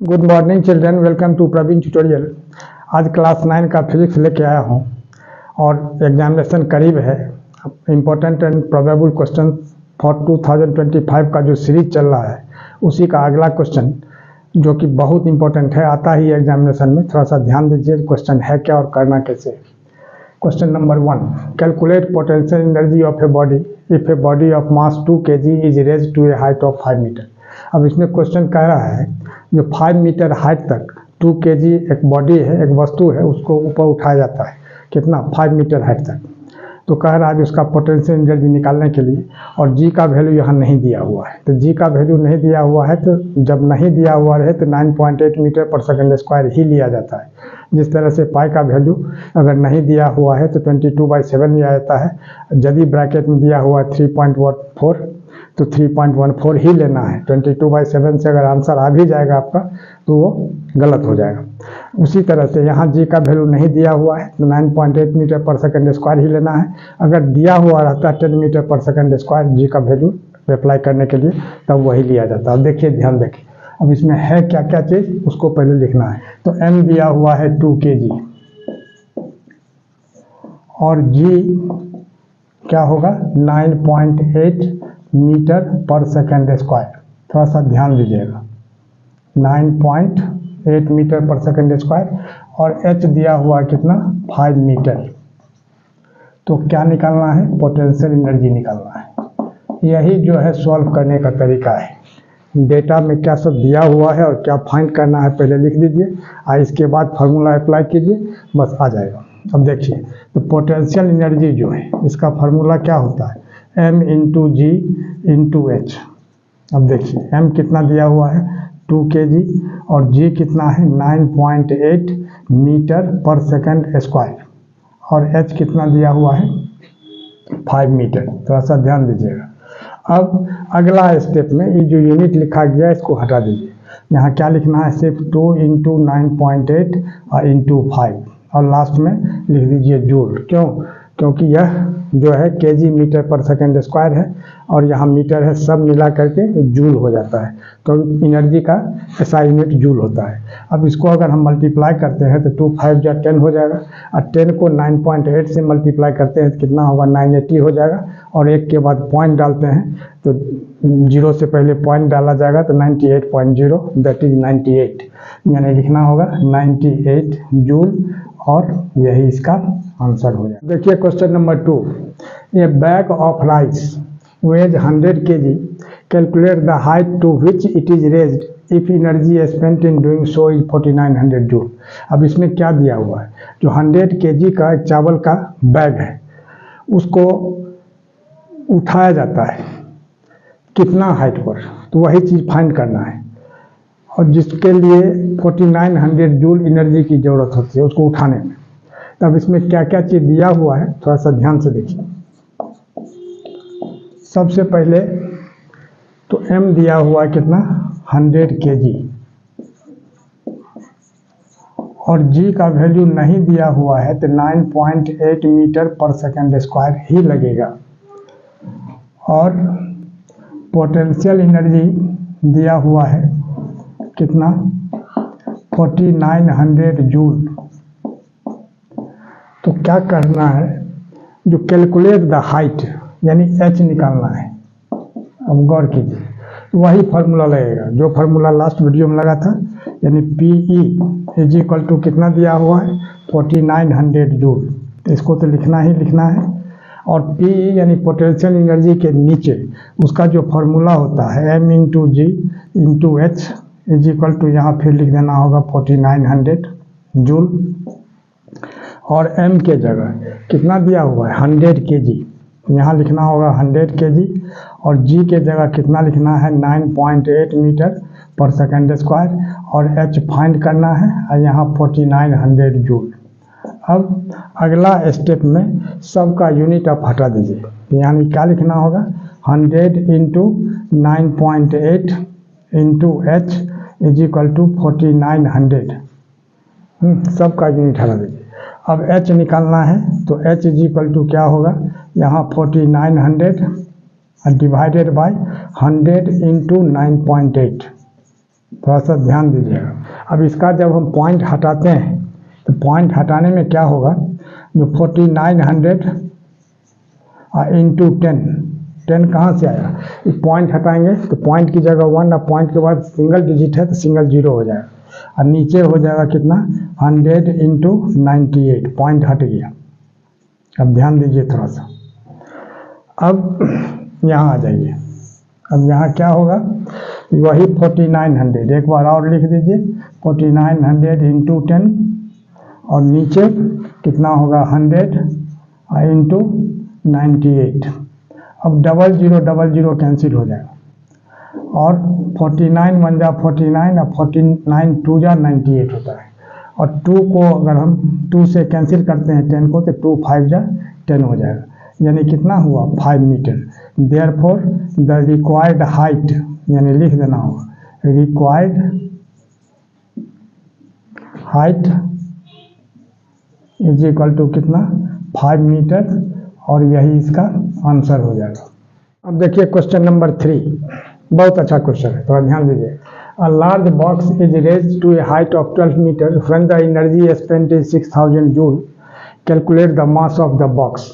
Good morning children, welcome to Praveen tutorial. आज class 9 का physics लेके आया हूँ और एग्जामिनेशन करीब है। Important and probable question for 2025 का जो सीरीज चल रहा है उसी का अगला क्वेश्चन जो कि बहुत इंपॉर्टेंट है, आता ही एग्जामिनेशन में। थोड़ा सा ध्यान दीजिए क्वेश्चन है क्या और करना कैसे। Question number 1, calculate potential energy of a body if a body of mass 2 kg is raised to a height of 5 metre. अब इसमें क्वेश्चन कह रहा है जो 5 मीटर हाइट तक 2 kg एक बॉडी है, एक वस्तु है, उसको ऊपर उठाया जाता है। कितना? 5 मीटर हाइट तक। तो कह रहा है उसका पोटेंशियल एनर्जी निकालने के लिए, और जी का वैल्यू यहाँ नहीं दिया हुआ है। तो जी का वैल्यू नहीं दिया हुआ है, तो जब नहीं दिया हुआ रहे तो 9.8 मीटर पर सेकंड स्क्वायर ही लिया जाता है। जिस तरह से पाई का वैल्यू अगर नहीं दिया हुआ है तो 22/7 लिया जाता है। यदि ब्रैकेट में दिया हुआ है 3.14 तो 3.14 ही लेना है। 22/7 से अगर आंसर आ भी जाएगा आपका तो वो गलत हो जाएगा। उसी तरह से यहाँ जी का वैल्यू नहीं दिया हुआ है तो 9.8 मीटर पर सेकंड स्क्वायर ही लेना है। अगर दिया हुआ रहता 10 मीटर पर सेकंड स्क्वायर जी का वैल्यू अप्लाई करने के लिए, तब वही लिया जाता है। देखिए, ध्यान देखिए, अब इसमें है क्या क्या चीज़ उसको पहले लिखना है। तो एम दिया हुआ है 2 kg और जी क्या होगा 9.8 मीटर पर सेकंड स्क्वायर। थोड़ा सा ध्यान दीजिएगा, 9.8 मीटर पर सेकंड स्क्वायर, और एच दिया हुआ कितना 5 मीटर। तो क्या निकालना है? पोटेंशियल एनर्जी निकालना है। यही जो है सॉल्व करने का तरीका है। डेटा में क्या सब दिया हुआ है और क्या फाइंड करना है पहले लिख दीजिए, और इसके बाद फार्मूला अप्लाई कीजिए, बस आ जाएगा। अब देखिए, तो पोटेंशियल एनर्जी जो है इसका फार्मूला क्या होता है? m into g into H. अब देखिए, m कितना दिया हुआ है 2 kg और g कितना है 9.8 मीटर पर सेकंड स्क्वायर, और h कितना दिया हुआ है 5 मीटर। थोड़ा सा ध्यान दीजिएगा। अब अगला स्टेप में ये जो यूनिट लिखा गया है इसको हटा दीजिए। यहाँ क्या लिखना है? सिर्फ 2 इंटू 9.8 और इंटू 5, और लास्ट में लिख दीजिए जूल। क्यों? क्योंकि यह जो है केजी मीटर पर सेकंड स्क्वायर है और यहाँ मीटर है, सब मिला करके जूल हो जाता है। तो एनर्जी का ऐसा यूनिट जूल होता है। अब इसको अगर हम मल्टीप्लाई करते हैं तो 2 5 जा 10 हो जाएगा, और 10 को 9.8 से मल्टीप्लाई करते हैं तो कितना होगा 980 हो जाएगा, और एक के बाद पॉइंट डालते हैं तो 0 से पहले पॉइंट डाला जाएगा तो 98.0 दैट इज 98, यानी लिखना होगा 98 जूल, और यही इसका आंसर हो जाए। देखिए question number 2, a bag of rice weighs 100 kg, calculate the height to which it is raised if energy spent in doing so is 4900 joule. अब इसमें क्या दिया हुआ है? जो 100 kg का एक चावल का बैग है उसको उठाया जाता है कितना हाइट पर, तो वही चीज़ फाइंड करना है, और जिसके लिए 4900 जूल एनर्जी की ज़रूरत होती है उसको उठाने में। तब इसमें क्या क्या चीज़ दिया हुआ है थोड़ा सा ध्यान से देखिए। सबसे पहले तो m दिया हुआ है कितना 100 kg, और g का वैल्यू नहीं दिया हुआ है तो 9.8 मीटर पर सेकंड स्क्वायर ही लगेगा, और पोटेंशियल एनर्जी दिया हुआ है कितना 4900 जूल। तो क्या करना है? जो कैलकुलेट द हाइट यानी h निकालना है। अब गौर कीजिए, वही फार्मूला लगेगा जो फार्मूला लास्ट वीडियो में लगा था, यानी PE इज इक्वल टू कितना दिया हुआ है 4900 जूल। तो इसको तो लिखना ही लिखना है, और PE यानी पोटेंशियल एनर्जी के नीचे उसका जो फार्मूला होता है m into g into h is equal to, यहाँ फिर लिख देना होगा 4900 जूल, और m के जगह कितना दिया हुआ है 100 kg, यहाँ लिखना होगा 100 kg, और g के जगह कितना लिखना है 9.8 मीटर पर सेकंड स्क्वायर, और h फाइंड करना है, और यहाँ 4900 जूल। अब अगला स्टेप में सबका यूनिट आप हटा दीजिए, यानी क्या लिखना होगा 100 into 9.8 into h is equal to 4900। सबका यूनिट हटा दीजिए। अब h निकालना है तो h इज इक्वल टू क्या होगा, यहाँ 4900 डिवाइडेड बाय 100 इंटू 9.8, थोड़ा सा ध्यान दीजिएगा। अब इसका जब हम पॉइंट हटाते हैं तो पॉइंट हटाने में क्या होगा, जो 4900 इंटू 10 कहाँ से आया, ये पॉइंट हटाएंगे तो पॉइंट की जगह 1 और पॉइंट के बाद सिंगल डिजिट है तो सिंगल जीरो हो जाएगा, और नीचे हो जाएगा कितना 100 इंटू 98, पॉइंट हट गया। अब ध्यान दीजिए थोड़ा सा। अब यहाँ आ जाइए, अब यहाँ क्या होगा, वही 4900 एक बार और लिख दीजिए, 4900 इंटू 10 और नीचे कितना होगा 100 इंटू 98। अब डबल जीरो कैंसिल हो जाएगा और 49 1 जा 49 और 49 2 जा 98 होता है, और 2 को अगर हम 2 से कैंसिल करते हैं 10 को तो 2 5 जा 10 हो जाएगा, यानी कितना हुआ 5 metre. Therefore the required height, यानी लिख देना होगा required height is equal to कितना 5 मीटर, और यही इसका आंसर हो जाएगा। अब देखिए क्वेश्चन नंबर 3, बहुत अच्छा क्वेश्चन है, थोड़ा ध्यान दीजिए। A large box is raised to a height of 12 metre when the energy spent is 6000 joule, calculate the mass of the box.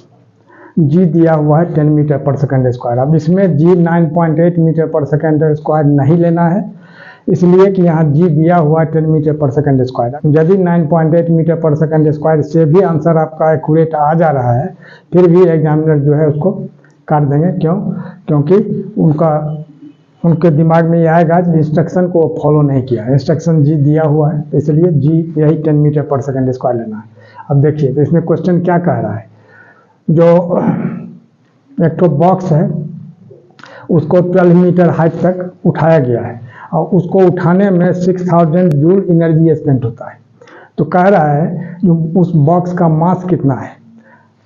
जी दिया हुआ है 10 मीटर पर सेकंड स्क्वायर। अब इसमें जी 9.8 मीटर पर सेकंड स्क्वायर नहीं लेना है, इसलिए कि यहाँ जी दिया हुआ है 10 मीटर पर सेकंड स्क्वायर। यदि 9.8 मीटर पर सेकंड स्क्वायर से भी आंसर आपका एक्यूरेट आ जा रहा है, फिर भी एग्जामिनर जो है उसको काट देंगे। क्यों? क्योंकि उनके दिमाग में ये आएगा कि इंस्ट्रक्शन को फॉलो नहीं किया, इंस्ट्रक्शन जी दिया हुआ है, इसलिए जी यही 10 मीटर पर सेकंड स्क्वायर लेना है। अब देखिए तो इसमें क्वेश्चन क्या कह रहा है, जो एक तो बॉक्स है उसको 12 मीटर हाइट तक उठाया गया है, और उसको उठाने में 6000 जूल एनर्जी स्पेंड होता है। तो कह रहा है जो उस बॉक्स का मास कितना है,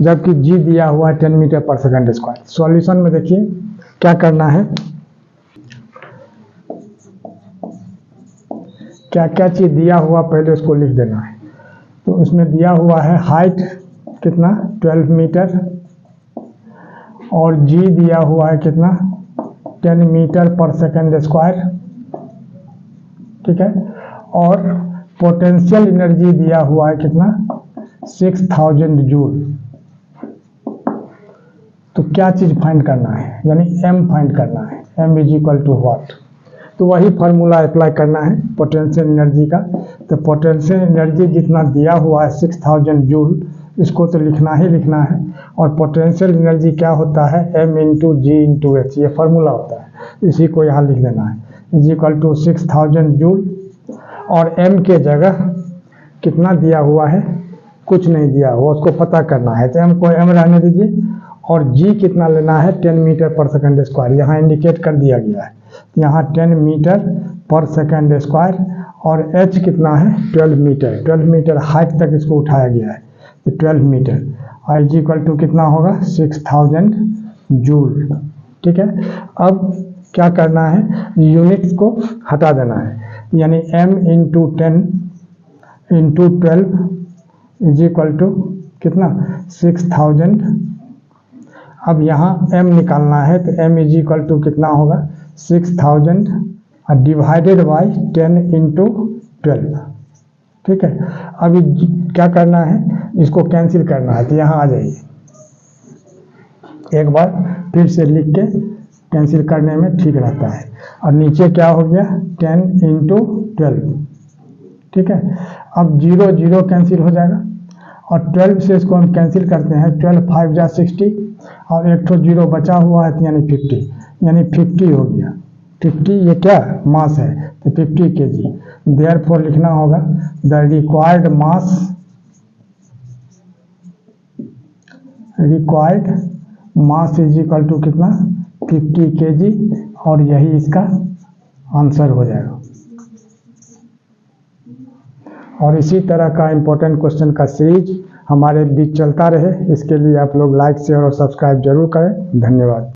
जबकि जी दिया हुआ है 10 मीटर पर सेकंड स्क्वायर। सॉल्यूशन में देखिए क्या करना है, क्या क्या चीज़ दिया हुआ पहले उसको लिख देना है। तो इसमें दिया हुआ है हाइट कितना 12 मीटर, और जी दिया हुआ है कितना 10 मीटर पर सेकंड स्क्वायर, ठीक है, और पोटेंशियल एनर्जी दिया हुआ है कितना 6000 जूल। तो क्या चीज़ फाइंड करना है, यानी m फाइंड करना है, m is equal to what. तो वही फार्मूला अप्लाई करना है पोटेंशियल एनर्जी का। तो पोटेंशियल एनर्जी जितना दिया हुआ है 6000 जूल, इसको तो लिखना ही लिखना है, और पोटेंशियल एनर्जी क्या होता है m into g into H, ये फार्मूला होता है, इसी को यहाँ लिख देना है इज इक्वल टू 6000 जूल, और m के जगह कितना दिया हुआ है, कुछ नहीं दिया हुआ, उसको पता करना है, तो m को m रहने दीजिए, और g कितना लेना है 10 मीटर पर सेकंड स्क्वायर, यहाँ इंडिकेट कर दिया गया है, यहाँ 10 मीटर पर सेकंड स्क्वायर, और h कितना है 12 मीटर, 12 मीटर हाइट तक इसको उठाया गया है, तो 12 metre I g equal to कितना होगा 6000 जूल, ठीक है। अब क्या करना है, यूनिट्स को हटा देना है, यानी m into 10 into 12 is equal to कितना 6000। अब यहाँ m निकालना है, तो m इज इक्वल टू कितना होगा 6000 डिवाइडेड बाई 10 इंटू 12, ठीक है। अभी क्या करना है, इसको कैंसिल करना है, तो यहाँ आ जाइए, एक बार फिर से लिख के कैंसिल करने में ठीक रहता है। और नीचे क्या हो गया 10 इंटू 12, ठीक है। अब 0 0 कैंसिल हो जाएगा, और 12 से इसको हम कैंसिल करते हैं, 12 5 जा 60, और एक तो 0 बचा हुआ है, यानी 50, यानी 50 हो गया। 50 ये क्या मास है, तो 50 kg। देयरफॉर लिखना होगा the required mass is equal to कितना 50 kg, और यही इसका आंसर हो जाएगा। और इसी तरह का इम्पोर्टेंट क्वेश्चन का सीरीज हमारे बीच चलता रहे, इसके लिए आप लोग लाइक शेयर और सब्सक्राइब जरूर करें। धन्यवाद।